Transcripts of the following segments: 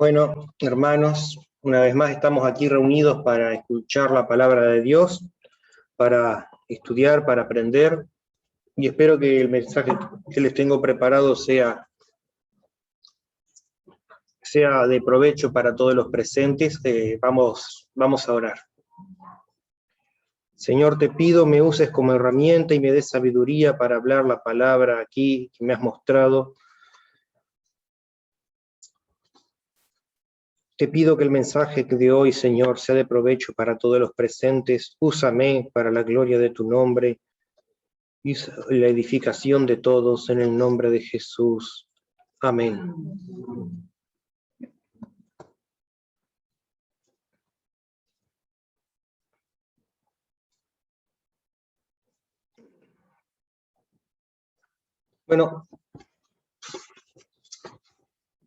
Bueno, hermanos, una vez más estamos aquí reunidos para escuchar la palabra de Dios, para estudiar, para aprender, y espero que el mensaje que les tengo preparado sea de provecho para todos los presentes. Vamos a orar. Señor, te pido me uses como herramienta y me des sabiduría para hablar la palabra aquí que me has mostrado. Te pido que el mensaje de hoy, Señor, sea de provecho para todos los presentes. Úsame para la gloria de tu nombre y la edificación de todos en el nombre de Jesús. Amén. Bueno,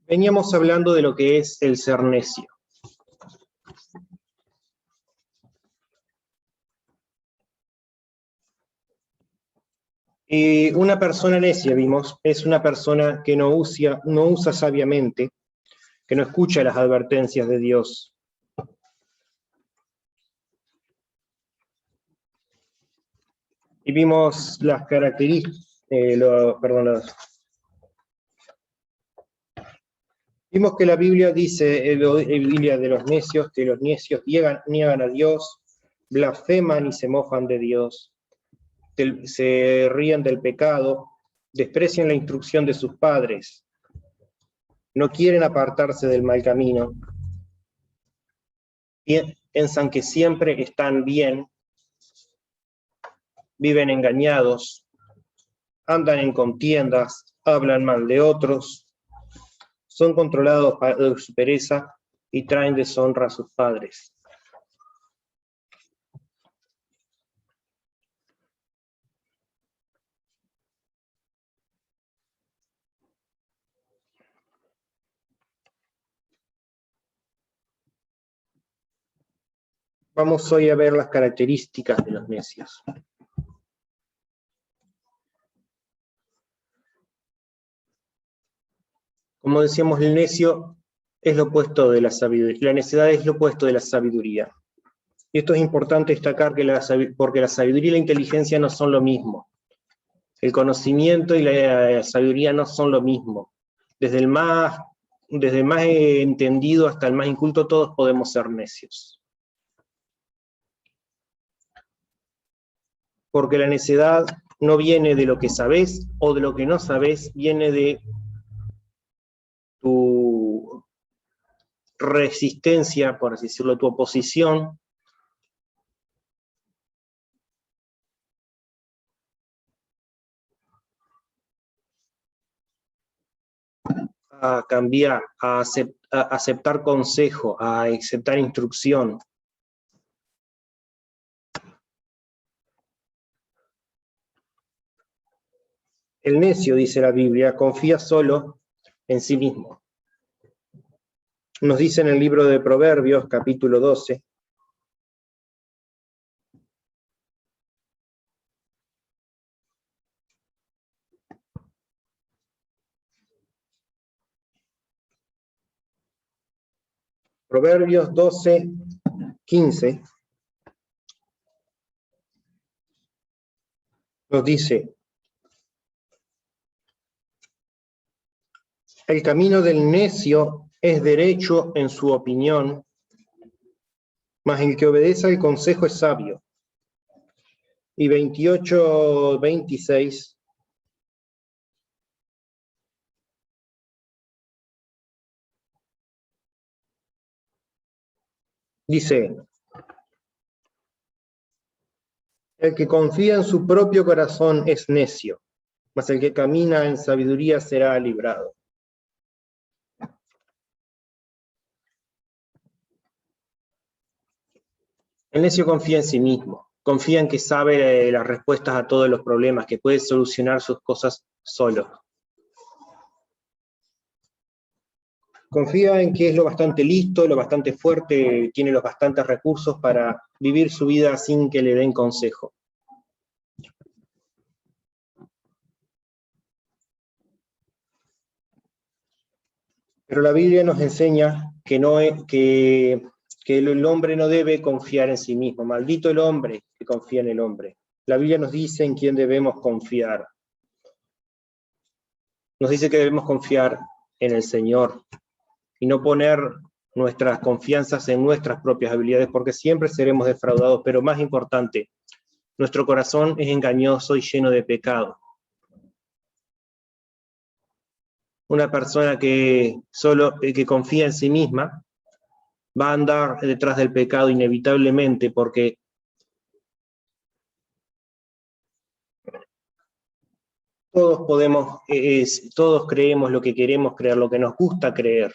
veníamos hablando de lo que es el ser necio. Y una persona necia, vimos, es una persona que no usa sabiamente, que no escucha las advertencias de Dios. Y vimos las características, vimos que la Biblia dice, la Biblia de los necios, que los necios niegan a Dios, blasfeman y se mofan de Dios, se ríen del pecado, desprecian la instrucción de sus padres, no quieren apartarse del mal camino, piensan que siempre están bien, viven engañados, andan en contiendas, hablan mal de otros, son controlados por su pereza y traen deshonra a sus padres. Vamos hoy a ver las características de los necios. Como decíamos, el necio es lo opuesto de la sabiduría. La necedad es lo opuesto de la sabiduría. Y esto es importante destacar porque la sabiduría y la inteligencia no son lo mismo. El conocimiento y la sabiduría no son lo mismo. Desde el más entendido hasta el más inculto, todos podemos ser necios. Porque la necedad no viene de lo que sabés o de lo que no sabés, viene de tu resistencia, por así decirlo, tu oposición a cambiar, a aceptar consejo, a aceptar instrucción. El necio, dice la Biblia, confía solo en sí mismo. Nos dice en el libro de Proverbios, capítulo 12, Proverbios 12, 15, nos dice: el camino del necio es derecho en su opinión, mas el que obedece al consejo es sabio. Y 28, 26, dice: el que confía en su propio corazón es necio, mas el que camina en sabiduría será librado. El necio confía en sí mismo, confía en que sabe las respuestas a todos los problemas, que puede solucionar sus cosas solo. Confía en que es lo bastante listo, lo bastante fuerte, tiene los bastantes recursos para vivir su vida sin que le den consejo. Pero la Biblia nos enseña que el hombre no debe confiar en sí mismo. Maldito el hombre que confía en el hombre. La Biblia nos dice en quién debemos confiar. Nos dice que debemos confiar en el Señor y no poner nuestras confianzas en nuestras propias habilidades, porque siempre seremos defraudados, pero más importante, nuestro corazón es engañoso y lleno de pecado. Una persona que confía en sí misma va a andar detrás del pecado inevitablemente, porque todos creemos lo que queremos creer, lo que nos gusta creer,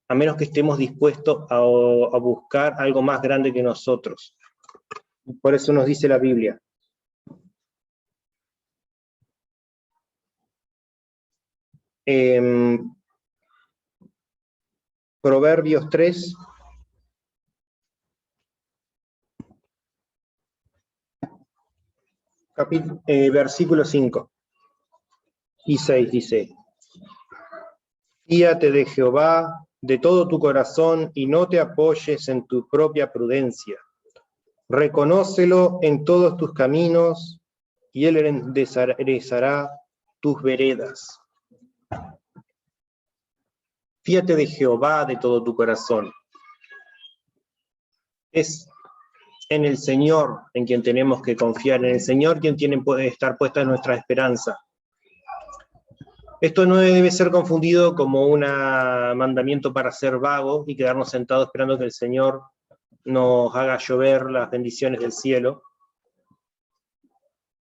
a menos que estemos dispuestos a buscar algo más grande que nosotros. Por eso nos dice la Biblia. Proverbios 3, versículo 5 y 6 dice: Fíate de Jehová de todo tu corazón y no te apoyes en tu propia prudencia. Reconócelo en todos tus caminos y él enderezará tus veredas. Fíate de Jehová de todo tu corazón. Es en el Señor en quien tenemos que confiar, en el Señor quien puede estar puesta nuestra esperanza. Esto no debe ser confundido como un mandamiento para ser vagos y quedarnos sentados esperando que el Señor nos haga llover las bendiciones del cielo,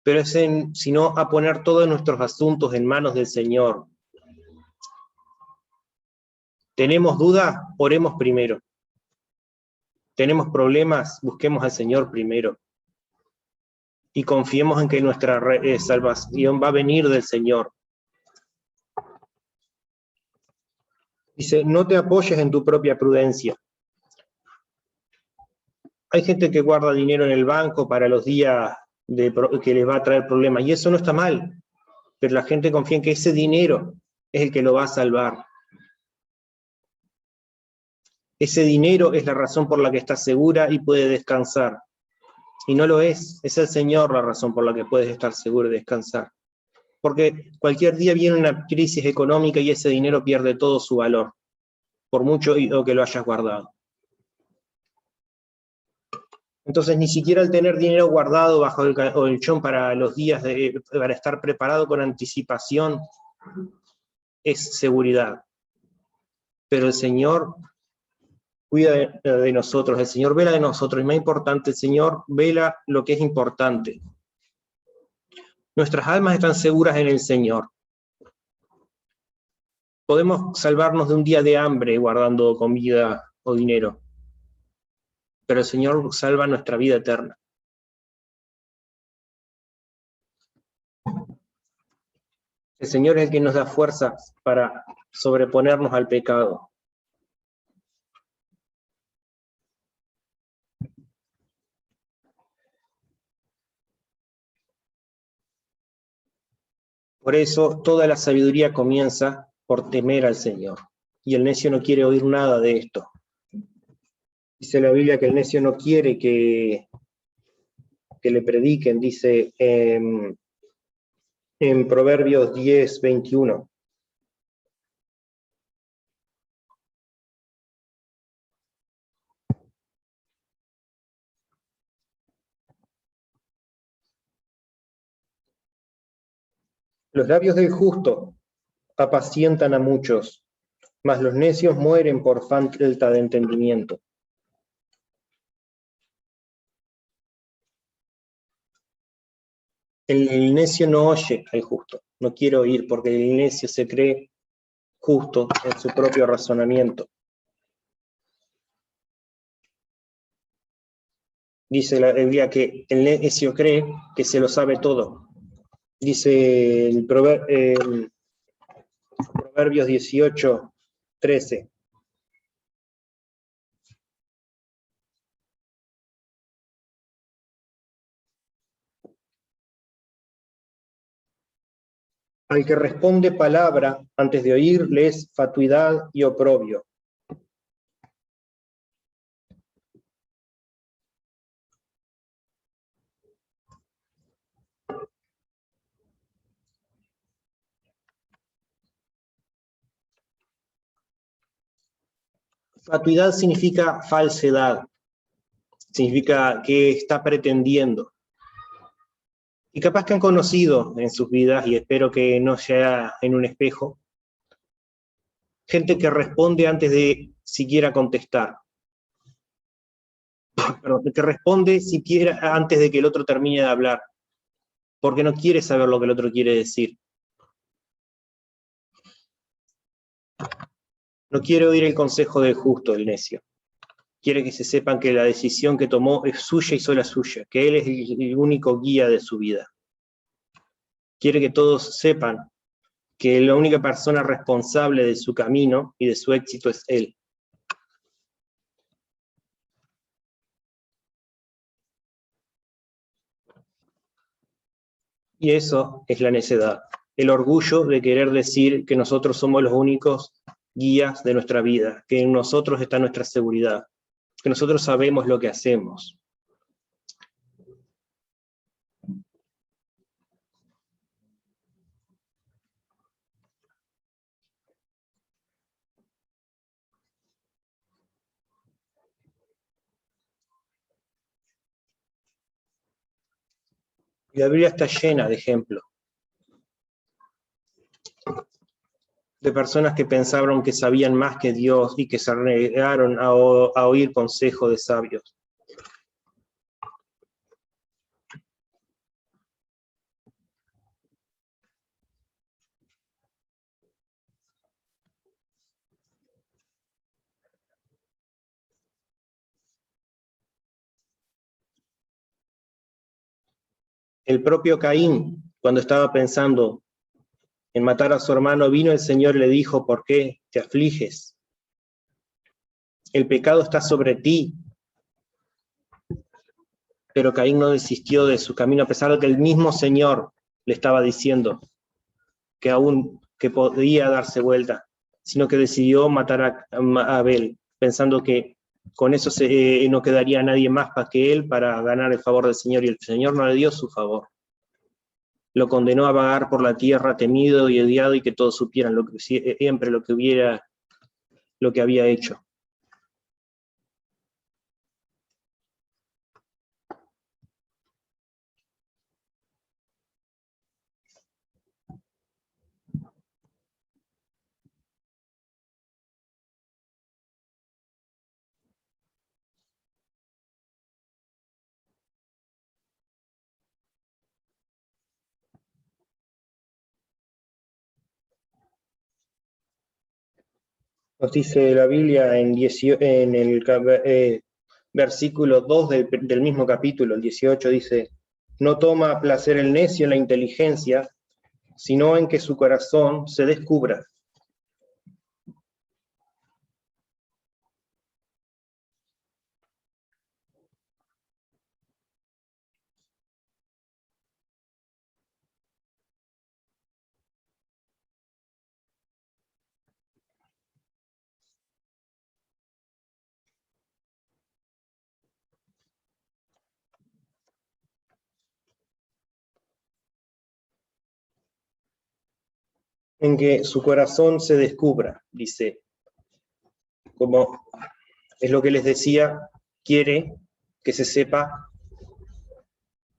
pero sino a poner todos nuestros asuntos en manos del Señor. ¿Tenemos duda? Oremos primero. ¿Tenemos problemas? Busquemos al Señor primero. Y confiemos en que nuestra salvación va a venir del Señor. Dice, no te apoyes en tu propia prudencia. Hay gente que guarda dinero en el banco para los días que les va a traer problemas, y eso no está mal, pero la gente confía en que ese dinero es el que lo va a salvar. Ese dinero es la razón por la que está segura y puede descansar. Y no lo es el Señor la razón por la que puedes estar seguro y descansar. Porque cualquier día viene una crisis económica y ese dinero pierde todo su valor, por mucho que lo hayas guardado. Entonces, ni siquiera el tener dinero guardado bajo el colchón para los días, para estar preparado con anticipación, es seguridad. Pero el Señor cuida de nosotros, el Señor vela de nosotros, y más importante, el Señor vela lo que es importante. Nuestras almas están seguras en el Señor. Podemos salvarnos de un día de hambre guardando comida o dinero, pero el Señor salva nuestra vida eterna. El Señor es el que nos da fuerza para sobreponernos al pecado. Por eso toda la sabiduría comienza por temer al Señor. Y el necio no quiere oír nada de esto. Dice la Biblia que el necio no quiere que le prediquen, dice en Proverbios 10, 21. Los labios del justo apacientan a muchos, mas los necios mueren por falta de entendimiento. El necio no oye al justo, no quiere oír, porque el necio se cree justo en su propio razonamiento. Dice la Biblia que el necio cree que se lo sabe todo. Dice el Proverbios 18, 13. Al que responde palabra antes de oír, le es fatuidad y oprobio. Fatuidad significa falsedad, significa que está pretendiendo. Y capaz que han conocido en sus vidas, y espero que no sea en un espejo, gente que responde antes de siquiera contestar. Perdón, que responde siquiera antes de que el otro termine de hablar, porque no quiere saber lo que el otro quiere decir. No quiere oír el consejo del justo, del necio. Quiere que se sepan que la decisión que tomó es suya y sola suya, que él es el único guía de su vida. Quiere que todos sepan que la única persona responsable de su camino y de su éxito es él. Y eso es la necedad, el orgullo de querer decir que nosotros somos los únicos guías de nuestra vida, que en nosotros está nuestra seguridad, que nosotros sabemos lo que hacemos. Y la Biblia está llena de ejemplos de personas que pensaron que sabían más que Dios y que se negaron a oír consejo de sabios. El propio Caín, cuando estaba pensando en matar a su hermano, vino el Señor y le dijo: ¿por qué te afliges? El pecado está sobre ti. Pero Caín no desistió de su camino, a pesar de que el mismo Señor le estaba diciendo que podía darse vuelta, sino que decidió matar a Abel, pensando que con eso no quedaría nadie más para que él para ganar el favor del Señor, y el Señor no le dio su favor. Lo condenó a vagar por la tierra, temido y odiado, y que todos supieran siempre lo que había hecho. Nos dice la Biblia en el versículo 2 del mismo capítulo, el 18, dice: no toma placer el necio en la inteligencia, sino en que su corazón se descubra. En que su corazón se descubra, dice. Como es lo que les decía, quiere que se sepa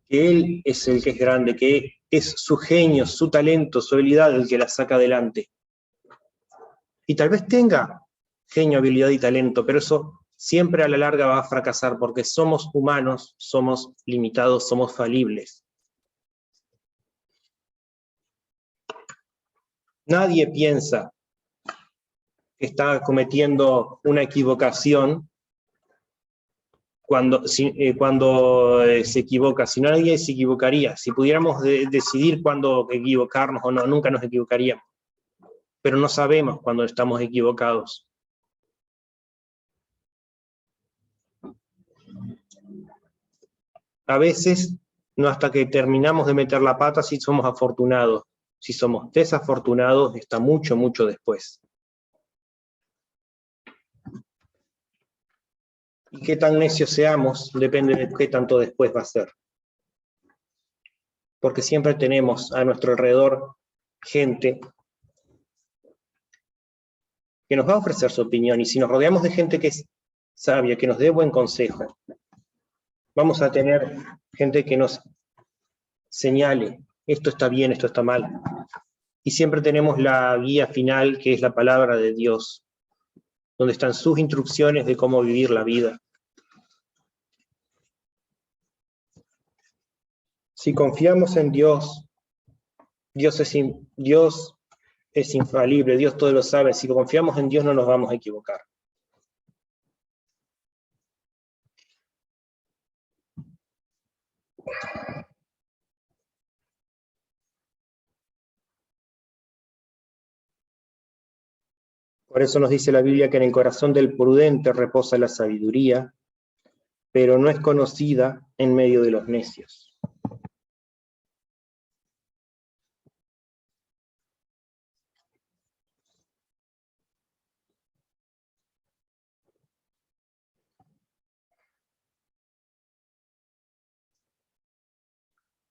que él es el que es grande, que es su genio, su talento, su habilidad el que la saca adelante. Y tal vez tenga genio, habilidad y talento, pero eso siempre a la larga va a fracasar, porque somos humanos, somos limitados, somos falibles. Nadie piensa que está cometiendo una equivocación cuando se equivoca. Si no, nadie se equivocaría. Si pudiéramos decidir cuándo equivocarnos o no, nunca nos equivocaríamos. Pero no sabemos cuándo estamos equivocados. A veces, no hasta que terminamos de meter la pata, sí somos afortunados. Si somos desafortunados, está mucho, mucho después. Y qué tan necios seamos, depende de qué tanto después va a ser. Porque siempre tenemos a nuestro alrededor gente que nos va a ofrecer su opinión, y si nos rodeamos de gente que es sabia, que nos dé buen consejo, vamos a tener gente que nos señale, esto está bien, esto está mal. Y siempre tenemos la guía final, que es la palabra de Dios, donde están sus instrucciones de cómo vivir la vida. Si confiamos en Dios, Dios es infalible, Dios todo lo sabe. Si confiamos en Dios no nos vamos a equivocar. Por eso nos dice la Biblia que en el corazón del prudente reposa la sabiduría, pero no es conocida en medio de los necios.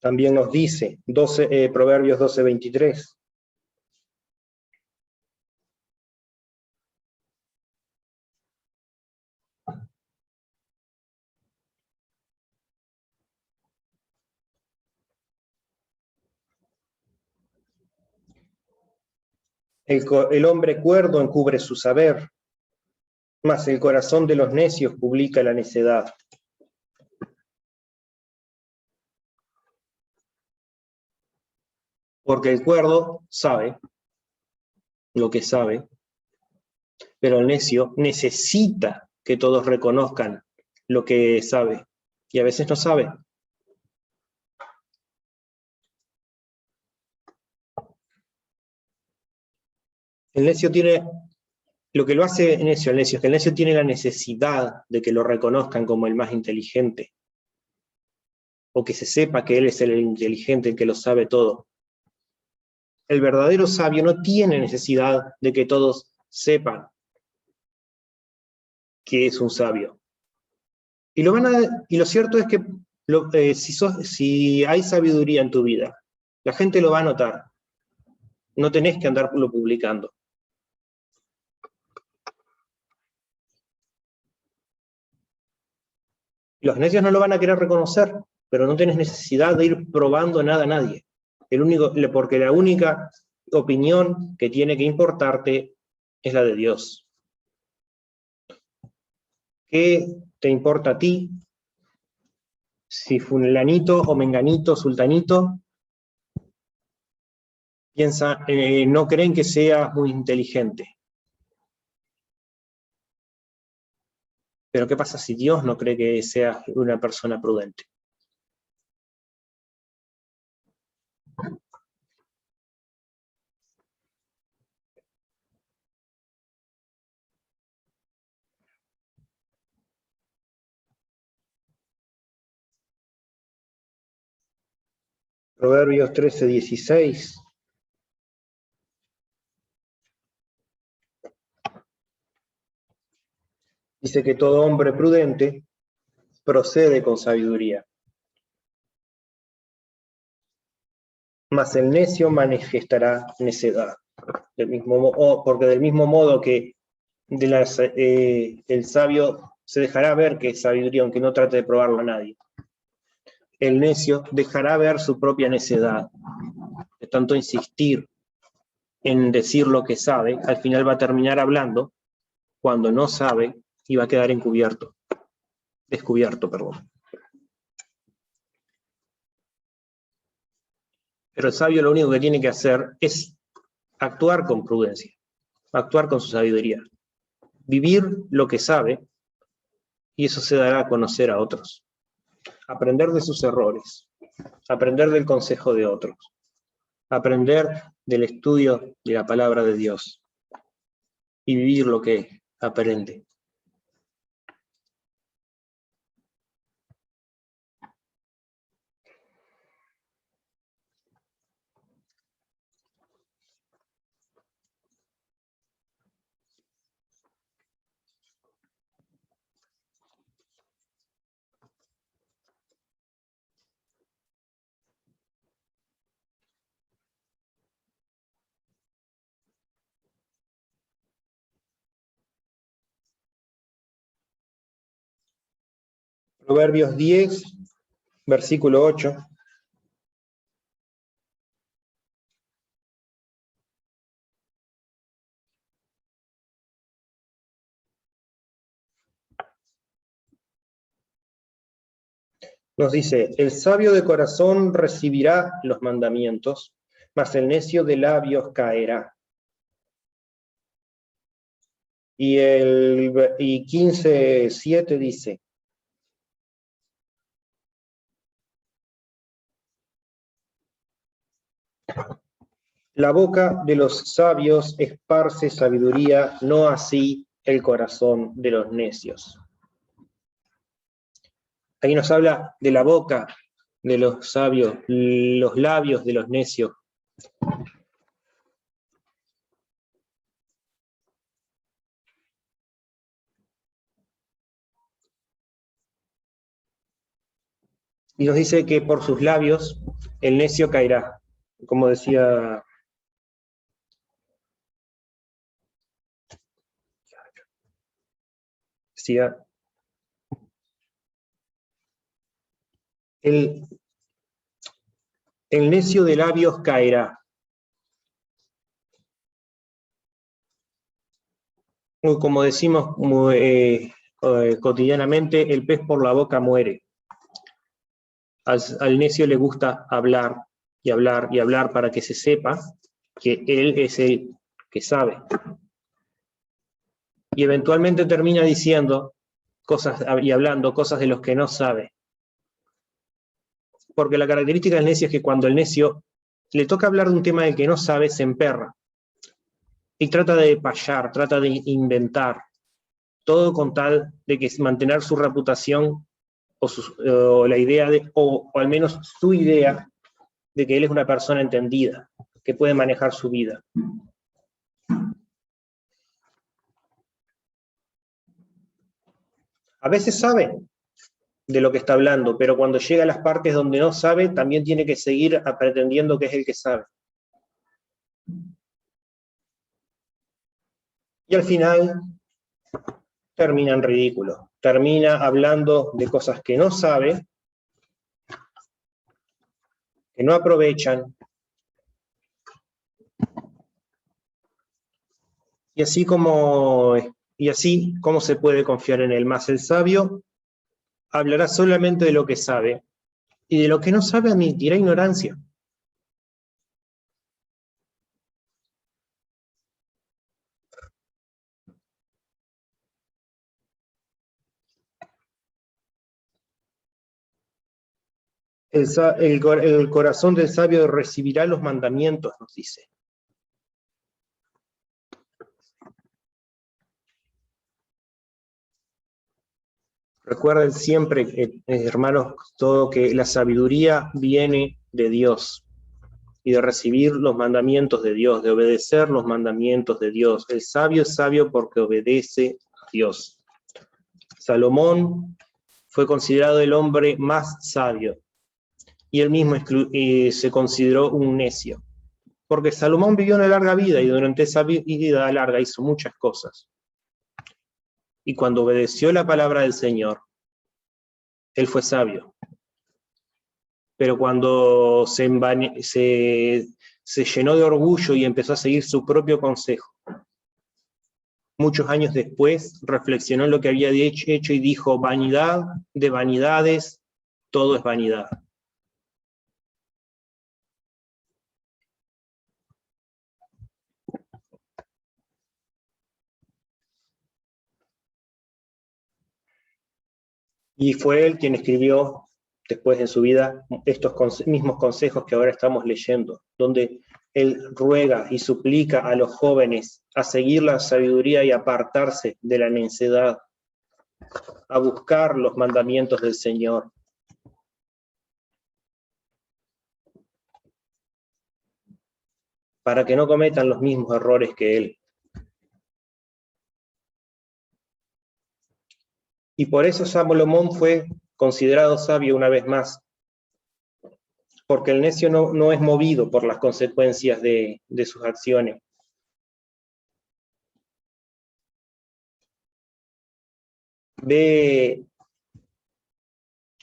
También nos dice Proverbios 12:23. El hombre cuerdo encubre su saber, mas el corazón de los necios publica la necedad. Porque el cuerdo sabe lo que sabe, pero el necio necesita que todos reconozcan lo que sabe, y a veces no sabe. El necio tiene, lo que lo hace necio, el necio, es que el necio tiene la necesidad de que lo reconozcan como el más inteligente, o que se sepa que él es el inteligente, el que lo sabe todo. El verdadero sabio no tiene necesidad de que todos sepan que es un sabio. Y lo cierto es que si hay sabiduría en tu vida, la gente lo va a notar. No tenés que andarlo publicando. Los necios no lo van a querer reconocer, pero no tenés necesidad de ir probando nada a nadie. Porque la única opinión que tiene que importarte es la de Dios. ¿Qué te importa a ti si fulanito o menganito, sultanito, no creen que seas muy inteligente? Pero ¿qué pasa si Dios no cree que seas una persona prudente? Proverbios 13:16. Dice que todo hombre prudente procede con sabiduría, mas el necio manifestará necedad. Porque del mismo modo que el sabio se dejará ver que es sabiduría, aunque no trate de probarlo a nadie, el necio dejará ver su propia necedad. De tanto insistir en decir lo que sabe, al final va a terminar hablando cuando no sabe y va a quedar descubierto. Pero el sabio lo único que tiene que hacer es actuar con prudencia, actuar con su sabiduría, vivir lo que sabe, y eso se dará a conocer a otros. Aprender de sus errores, aprender del consejo de otros, aprender del estudio de la palabra de Dios y vivir lo que aprende. Proverbios 10, versículo 8. Nos dice, el sabio de corazón recibirá los mandamientos, mas el necio de labios caerá. Y 15:7 dice, la boca de los sabios esparce sabiduría, no así el corazón de los necios. Ahí nos habla de la boca de los sabios, los labios de los necios. Y nos dice que por sus labios el necio caerá, como decía el necio de labios caerá. Como decimos cotidianamente, el pez por la boca muere. Al necio le gusta hablar y hablar y hablar para que se sepa que él es el que sabe. Y eventualmente termina diciendo cosas y hablando cosas de los que no sabe. Porque la característica del necio es que cuando el necio le toca hablar de un tema del que no sabe, se emperra. Y trata de payar, trata de inventar, todo con tal de que mantener su reputación o la idea de, o al menos su idea de que él es una persona entendida, que puede manejar su vida. A veces sabe de lo que está hablando, pero cuando llega a las partes donde no sabe, también tiene que seguir pretendiendo que es el que sabe. Y al final termina en ridículo, termina hablando de cosas que no sabe, que no aprovechan, y así como se puede confiar en él. Más el sabio hablará solamente de lo que sabe, y de lo que no sabe admitirá ignorancia. El corazón del sabio recibirá los mandamientos, nos dice. Recuerden siempre, hermanos, todo que la sabiduría viene de Dios y de recibir los mandamientos de Dios, de obedecer los mandamientos de Dios. El sabio es sabio porque obedece a Dios. Salomón fue considerado el hombre más sabio y él mismo se consideró un necio, porque Salomón vivió una larga vida y durante esa vida larga hizo muchas cosas. Y cuando obedeció la palabra del Señor, él fue sabio. Pero cuando se llenó de orgullo y empezó a seguir su propio consejo, muchos años después reflexionó en lo que había hecho y dijo, vanidad de vanidades, todo es vanidad. Y fue él quien escribió después en su vida estos mismos consejos que ahora estamos leyendo, donde él ruega y suplica a los jóvenes a seguir la sabiduría y apartarse de la necedad, a buscar los mandamientos del Señor. Para que no cometan los mismos errores que él. Y por eso Salomón fue considerado sabio una vez más, porque el necio no es movido por las consecuencias de sus acciones. Ve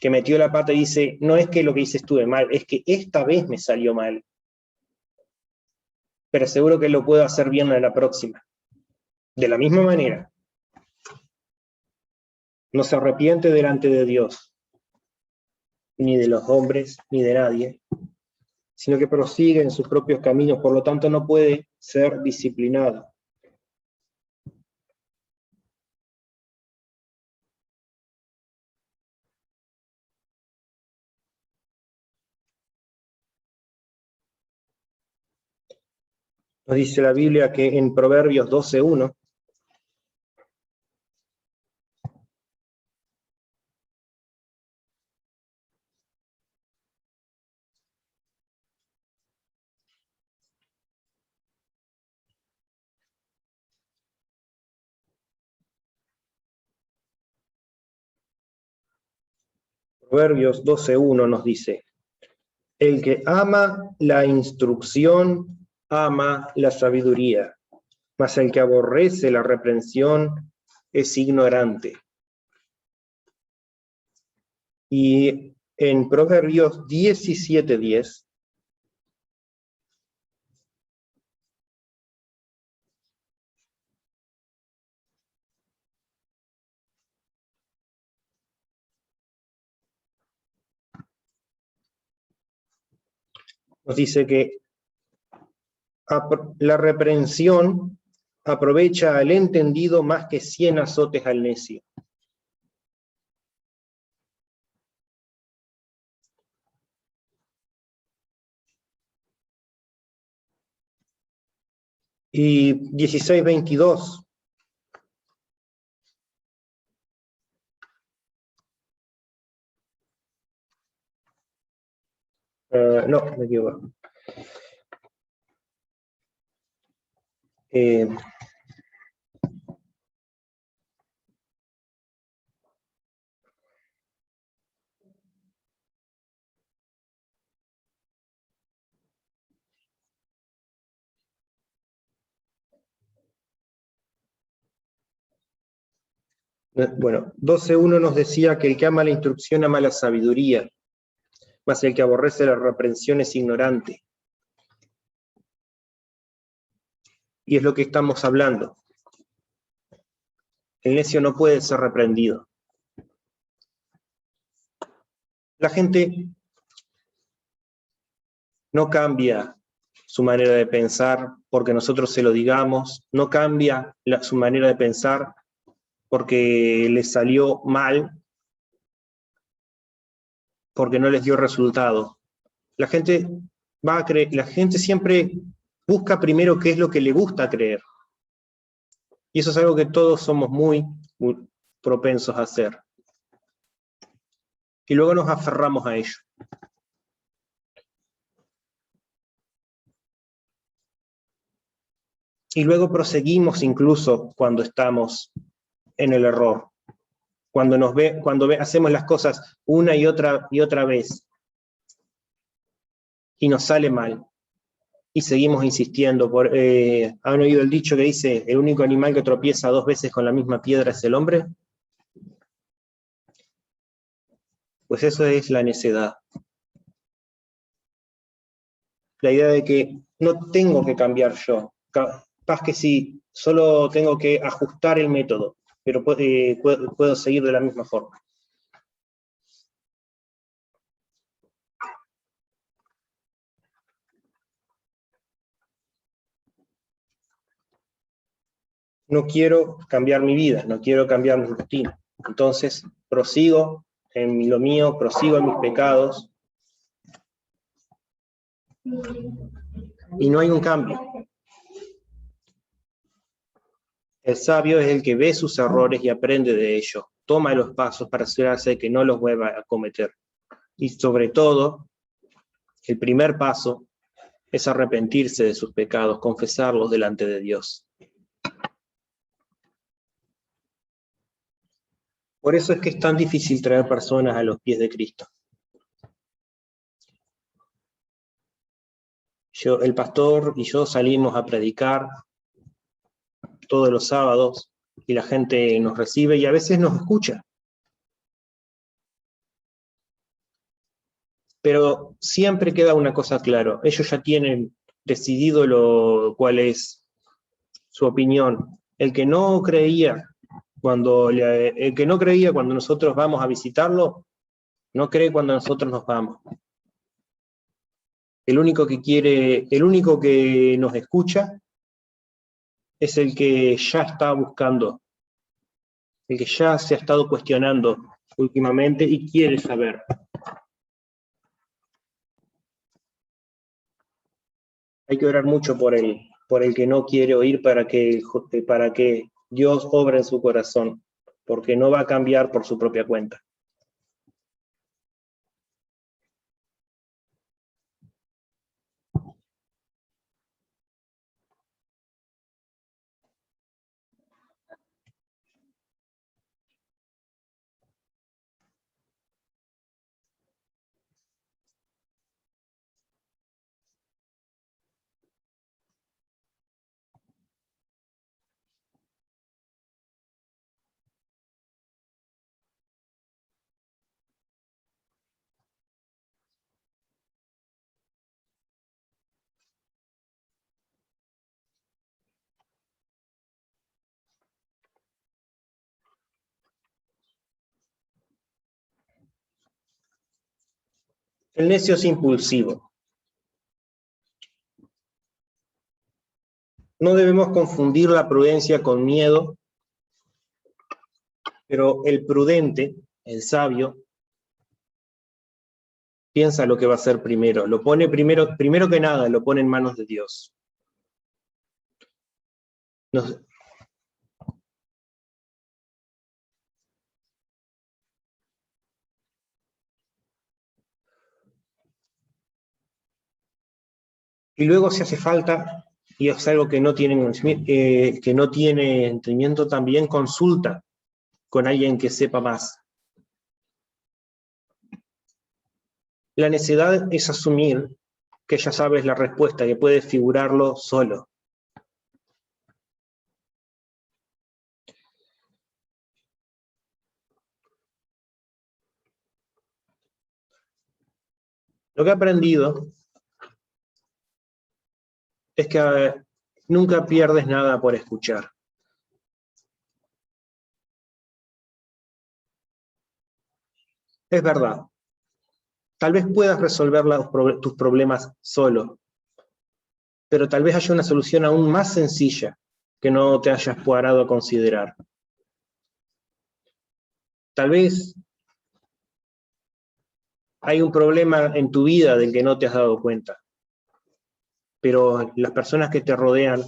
que metió la pata y dice, no es que lo que hice estuve mal, es que esta vez me salió mal. Pero seguro que lo puedo hacer bien en la próxima. De la misma manera. No se arrepiente delante de Dios, ni de los hombres, ni de nadie, sino que prosigue en sus propios caminos, por lo tanto no puede ser disciplinado. Nos dice la Biblia que en Proverbios 12:1, Proverbios 12:1 nos dice, el que ama la instrucción, ama la sabiduría, mas el que aborrece la reprensión es ignorante. Y en Proverbios 17:10, nos dice que la reprensión aprovecha al entendido más que 100 azotes al necio. Y 16:22. No, me equivoco. Bueno, 12:1 nos decía que el que ama la instrucción ama la sabiduría, mas el que aborrece la reprensión es ignorante. Y es lo que estamos hablando. El necio no puede ser reprendido. La gente no cambia su manera de pensar porque nosotros se lo digamos, no cambia su manera de pensar porque les salió mal, porque no les dio resultado. La gente la gente siempre busca primero qué es lo que le gusta creer. Y eso es algo que todos somos muy propensos a hacer. Y luego nos aferramos a ello. Y luego proseguimos incluso cuando estamos en el error. Cuando hacemos las cosas una y otra vez y nos sale mal y seguimos insistiendo. ¿Han oído el dicho que dice el único animal que tropieza 2 veces con la misma piedra es el hombre? Pues eso es la necedad. La idea de que no tengo que cambiar yo. Capaz que sí, solo tengo que ajustar el método, pero puedo seguir de la misma forma. No quiero cambiar mi vida, no quiero cambiar mi rutina. Entonces, prosigo en lo mío, prosigo en mis pecados, y no hay un cambio. El sabio es el que ve sus errores y aprende de ellos, toma los pasos para asegurarse de que no los vuelva a cometer. Y sobre todo, el primer paso es arrepentirse de sus pecados, confesarlos delante de Dios. Por eso es que es tan difícil traer personas a los pies de Cristo. El pastor y yo salimos a predicar todos los sábados y la gente nos recibe y a veces nos escucha. Pero siempre queda una cosa claro, ellos ya tienen decidido cuál es su opinión. El que no creía cuando nosotros vamos a visitarlo, no cree cuando nosotros nos vamos. El único que nos escucha es el que ya está buscando, el que ya se ha estado cuestionando últimamente y quiere saber. Hay que orar mucho por el que no quiere oír para que Dios obre en su corazón, porque no va a cambiar por su propia cuenta. El necio es impulsivo. No debemos confundir la prudencia con miedo, pero el prudente, el sabio, piensa lo que va a hacer primero. Lo pone primero que nada, lo pone en manos de Dios. Y luego, si hace falta, y es algo que no tiene entendimiento, también consulta con alguien que sepa más. La necedad es asumir que ya sabes la respuesta, que puedes figurarlo solo. Lo que he aprendido es que nunca pierdes nada por escuchar. Es verdad. Tal vez puedas resolver tus problemas solo, pero tal vez haya una solución aún más sencilla que no te hayas parado a considerar. Tal vez hay un problema en tu vida del que no te has dado cuenta, pero las personas que te rodean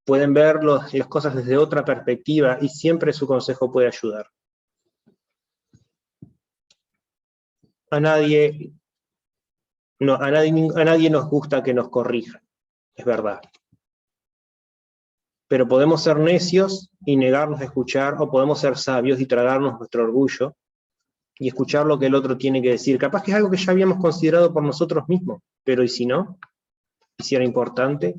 pueden ver las cosas desde otra perspectiva y siempre su consejo puede ayudar. A nadie nos gusta que nos corrijan, es verdad. Pero podemos ser necios y negarnos a escuchar, o podemos ser sabios y tragarnos nuestro orgullo y escuchar lo que el otro tiene que decir. Capaz que es algo que ya habíamos considerado por nosotros mismos, pero ¿y si no? ¿Y si era importante?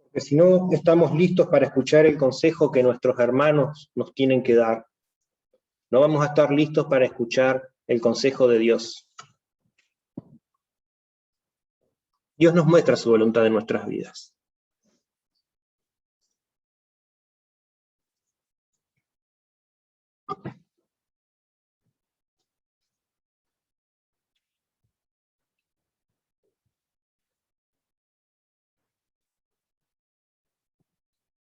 Porque si no estamos listos para escuchar el consejo que nuestros hermanos nos tienen que dar, no vamos a estar listos para escuchar el consejo de Dios. Dios nos muestra su voluntad en nuestras vidas.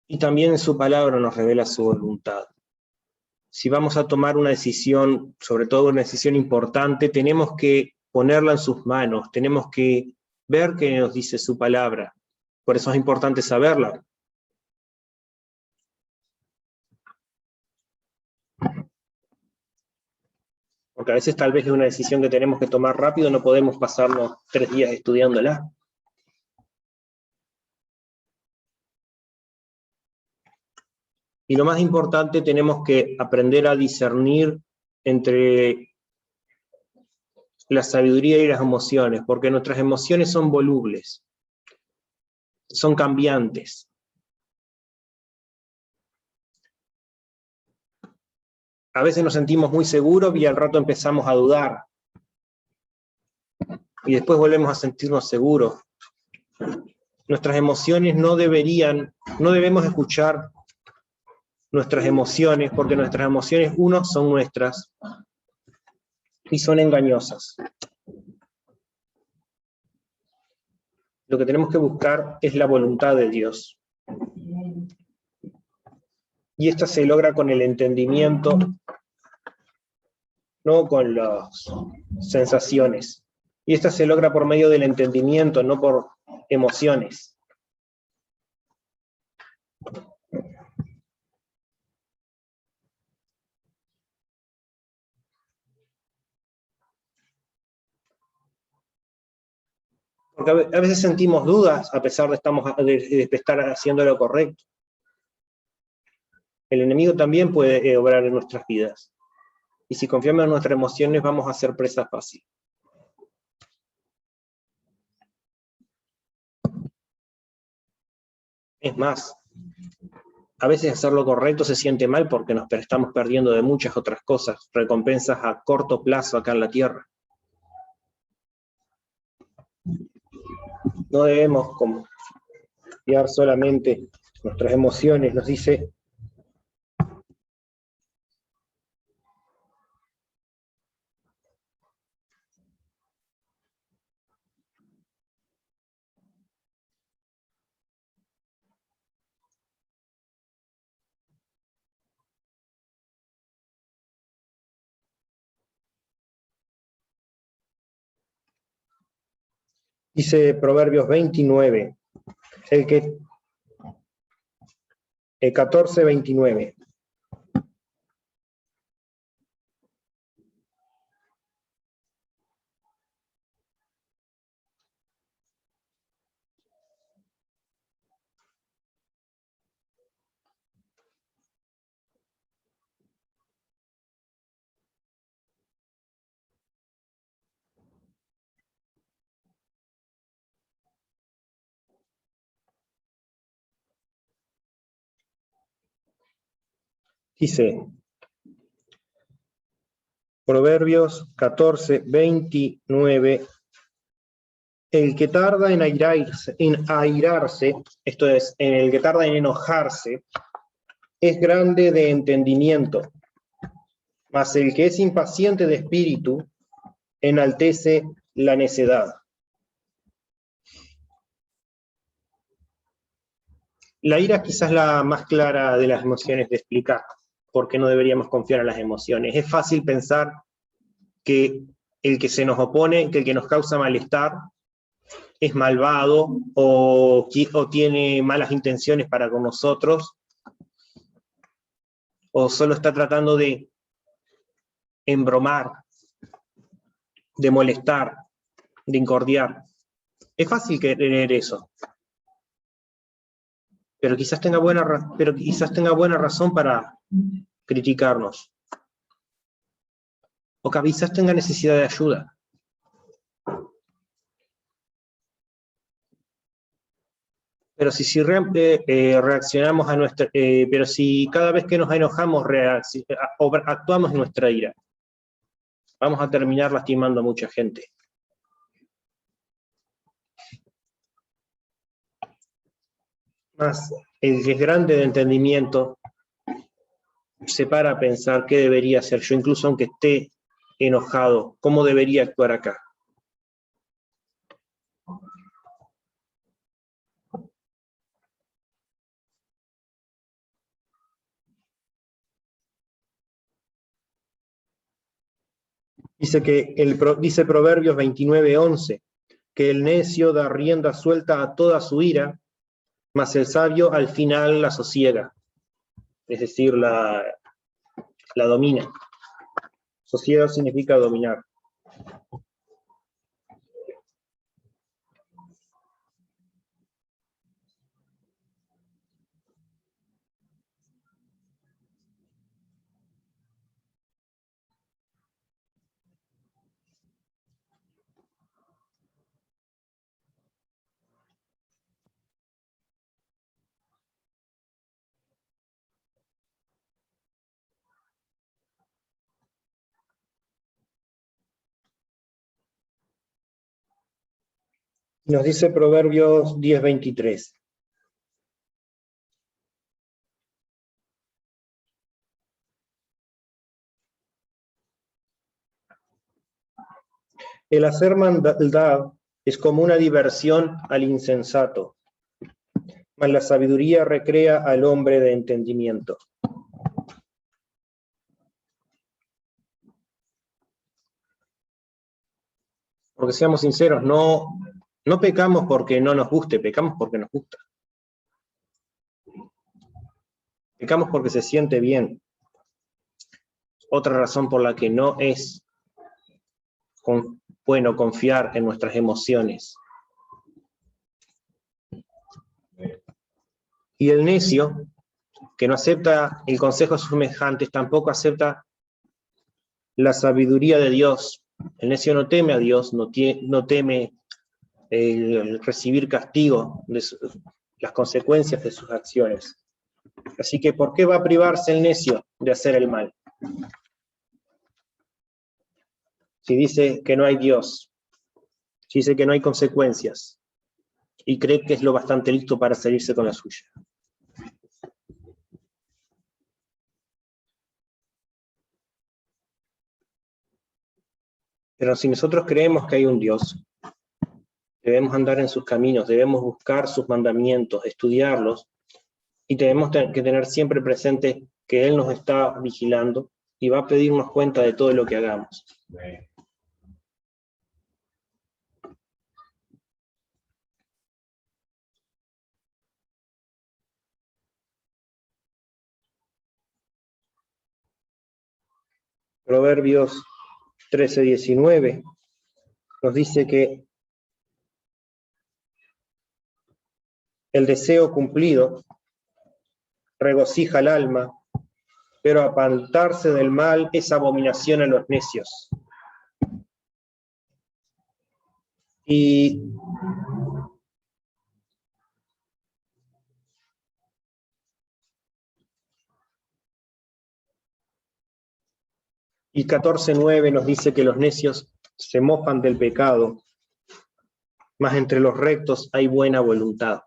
Y también en su palabra nos revela su voluntad. Si vamos a tomar una decisión, sobre todo una decisión importante, tenemos que ponerla en sus manos, tenemos que ver qué nos dice su palabra. Por eso es importante saberla. Porque a veces tal vez es una decisión que tenemos que tomar rápido, no podemos pasarnos 3 días estudiándola. Y lo más importante, tenemos que aprender a discernir entre la sabiduría y las emociones, porque nuestras emociones son volubles, son cambiantes. A veces nos sentimos muy seguros y al rato empezamos a dudar. Y después volvemos a sentirnos seguros. Nuestras emociones no debemos escuchar nuestras emociones, porque nuestras emociones, uno, son nuestras y son engañosas. Lo que tenemos que buscar es la voluntad de Dios. Y esta se logra con el entendimiento, no con las sensaciones. Y esta se logra por medio del entendimiento, no por emociones. Porque a veces sentimos dudas a pesar de estar haciendo lo correcto. El enemigo también puede obrar en nuestras vidas. Y si confiamos en nuestras emociones, vamos a ser presa fácil. Es más, a veces hacer lo correcto se siente mal porque nos estamos perdiendo de muchas otras cosas, recompensas a corto plazo acá en la tierra. No debemos confiar solamente en nuestras emociones, nos dice Proverbios 29, el 14, 29. Dice, Proverbios 14, 29, el que tarda en airarse, esto es, el que tarda en enojarse, es grande de entendimiento, mas el que es impaciente de espíritu enaltece la necedad. La ira es quizás la más clara de las emociones de explicar por qué no deberíamos confiar en las emociones. Es fácil pensar que el que se nos opone, que el que nos causa malestar, es malvado o tiene malas intenciones para con nosotros, o solo está tratando de embromar, de molestar, de incordiar. Es fácil creer eso, pero quizás tenga buena razón para criticarnos, o quizás tenga necesidad de ayuda. Pero si reaccionamos a pero si cada vez que nos enojamos actuamos en nuestra ira, vamos a terminar lastimando a mucha gente. Más el que es grande de entendimiento se para a pensar qué debería hacer yo, incluso aunque esté enojado, cómo debería actuar acá. Dice Proverbios 29:11, que el necio da rienda suelta a toda su ira, mas el sabio al final la sosiega, es decir, la domina. Sosiega significa dominar. Nos dice Proverbios 10:23. El hacer maldad es como una diversión al insensato, mas la sabiduría recrea al hombre de entendimiento. Porque seamos sinceros, no pecamos porque no nos guste, pecamos porque nos gusta. Pecamos porque se siente bien. Otra razón por la que no es bueno confiar en nuestras emociones. Y el necio, que no acepta el consejo de sus semejantes, tampoco acepta la sabiduría de Dios. El necio no teme a Dios, no teme el recibir castigo de las consecuencias de sus acciones. Así que, ¿por qué va a privarse el necio de hacer el mal? Si dice que no hay Dios, si dice que no hay consecuencias, y cree que es lo bastante listo para salirse con la suya. Pero si nosotros creemos que hay un Dios, debemos andar en sus caminos, debemos buscar sus mandamientos, estudiarlos, y tenemos que tener siempre presente que Él nos está vigilando y va a pedirnos cuenta de todo lo que hagamos. Proverbios 13:19 nos dice que el deseo cumplido regocija el alma, pero apartarse del mal es abominación a los necios. Y y 14:9 nos dice que los necios se mofan del pecado, mas entre los rectos hay buena voluntad.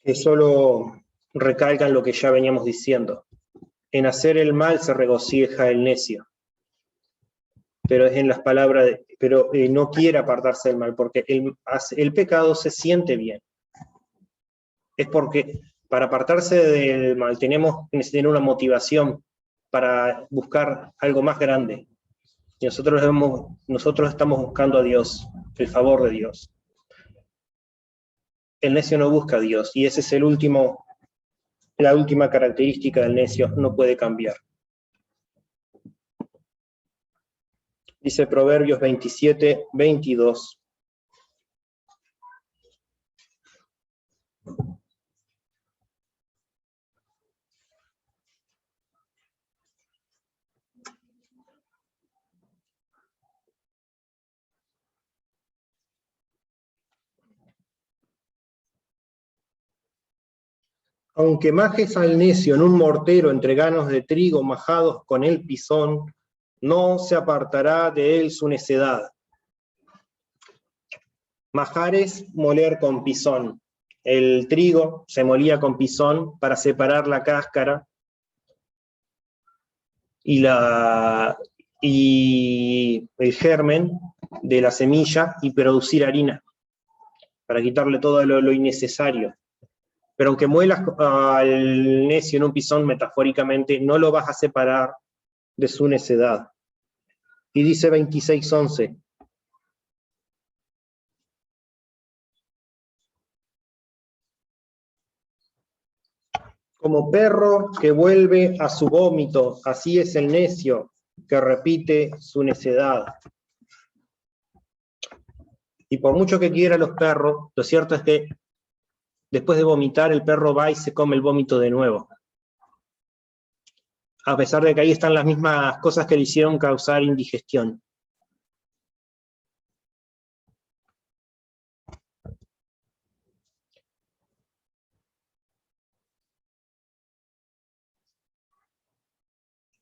Que solo recalcan lo que ya veníamos diciendo. En hacer el mal se regocija el necio, pero es en las palabras, pero no quiere apartarse del mal, porque el pecado se siente bien. Es porque para apartarse del mal tenemos que tener una motivación para buscar algo más grande. Y nosotros estamos buscando a Dios, el favor de Dios. El necio no busca a Dios, y ese es la última característica del necio, no puede cambiar. Dice Proverbios 27:22. Aunque majes al necio en un mortero entre granos de trigo majados con el pisón, no se apartará de él su necedad. Majar es moler con pisón. El trigo se molía con pisón para separar la cáscara y el germen de la semilla y producir harina, para quitarle todo lo innecesario. Pero aunque muelas al necio en un pisón, metafóricamente, no lo vas a separar de su necedad. Y dice 26:11. Como perro que vuelve a su vómito, así es el necio que repite su necedad. Y por mucho que quiera los perros, lo cierto es que después de vomitar, el perro va y se come el vómito de nuevo. A pesar de que ahí están las mismas cosas que le hicieron causar indigestión.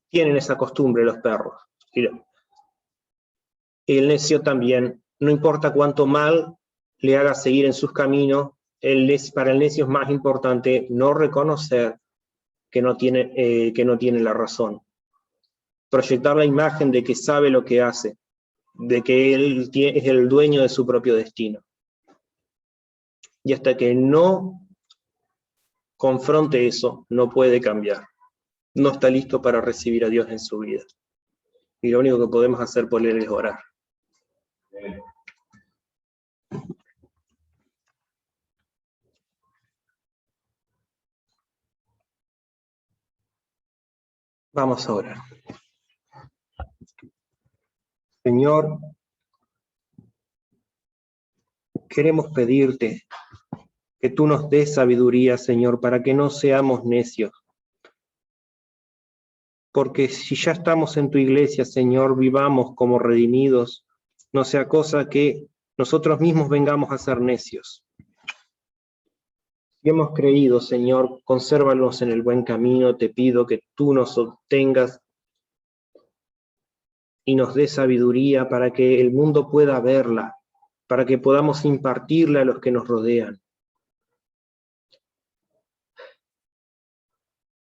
tienen esa costumbre los perros. El necio también, no importa cuánto mal le haga seguir en sus caminos, para el necio es más importante no reconocer que no tiene la razón. Proyectar la imagen de que sabe lo que hace, de que él es el dueño de su propio destino. Y hasta que no confronte eso, no puede cambiar. No está listo para recibir a Dios en su vida. Y lo único que podemos hacer por él es orar. Vamos a orar. Señor, queremos pedirte que tú nos des sabiduría, Señor, para que no seamos necios. Porque si ya estamos en tu iglesia, Señor, vivamos como redimidos, no sea cosa que nosotros mismos vengamos a ser necios. Si hemos creído, Señor, consérvanos en el buen camino, te pido que tú nos obtengas y nos des sabiduría para que el mundo pueda verla, para que podamos impartirla a los que nos rodean.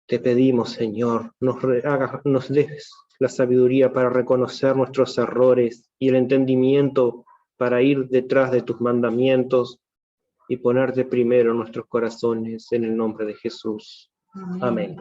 Te pedimos, Señor, nos des la sabiduría para reconocer nuestros errores y el entendimiento para ir detrás de tus mandamientos y ponerte primero en nuestros corazones, en el nombre de Jesús. Amén.